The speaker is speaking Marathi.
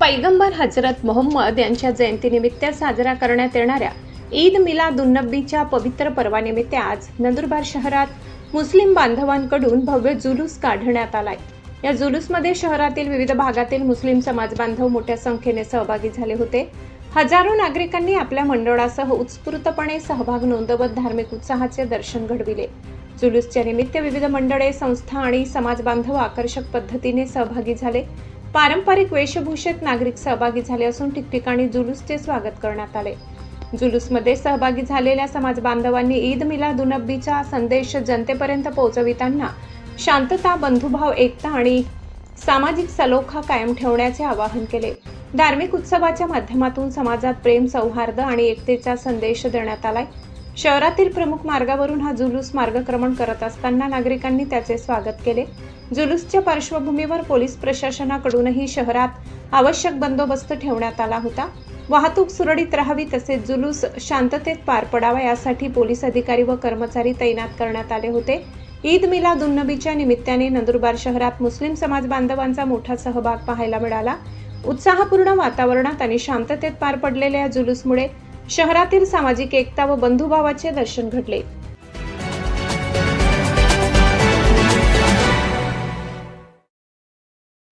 पैगंबर हजरत मोहम्मद यांच्या जयंतीनिमित्त साजरा करण्यात येणाऱ्या ईद मिलादुन्नबीच्या पवित्र पर्वानिमित्त आज नंदुरबार शहरात मुस्लिम बांधवांकडून भव्य जुलूस काढण्यात आलाय। या जुलूसमध्ये शहरातील विविध भागातील मुस्लिम समाज बांधव मोठ्या संख्येने सहभागी झाले होते। हजारो नागरिकांनी आपल्या मंडळासह उत्स्फूर्तपणे सहभाग नोंदवत धार्मिक उत्साहाचे दर्शन घडविले। जुलूसच्या निमित्त विविध मंडळे, संस्था आणि समाज बांधव आकर्षक पद्धतीने सहभागी झाले। पारंपरिक वेशभूषेत नागरिक सहभागी झाले असून ठिकठिकाणी जुलूसचे स्वागत करण्यात आले। जुलूसमध्ये सहभागी झालेल्या समाज बांधवांनी ईद मिलादुन्नबीचा संदेश जनतेपर्यंत पोहोचविताना शांतता, बंधुभाव, एकता आणि सामाजिक सलोखा कायम ठेवण्याचे आवाहन केले। धार्मिक उत्सवाच्या माध्यमातून समाजात प्रेम, सौहार्द आणि एकतेचा संदेश देण्यात आलाय। शहरातील प्रमुख मार्गावरून हा जुलूस मार्गक्रमण करत असताना नागरिकांनी त्याचे स्वागत केले। जुलूसच्या पार्श्वभूमीवर पोलीस प्रशासनाकडूनही शहरात आवश्यक बंदोबस्त ठेवण्यात आला होता। वाहतूक सुरळीत राहावी तसेच जुलूस शांततेत पार पडावा यासाठी पोलीस अधिकारी व कर्मचारी तैनात करण्यात आले होते। ईद मिलादुन्नबीच्या निमित्ताने नंदुरबार शहरात मुस्लिम समाज बांधवांचा मोठा सहभाग पाहायला मिळाला। उत्साहपूर्ण वातावरणात आणि शांततेत पार पडलेल्या जुलूसमुळे शहरातील सामाजिक एकता व बंधुभावाचे दर्शन घडले।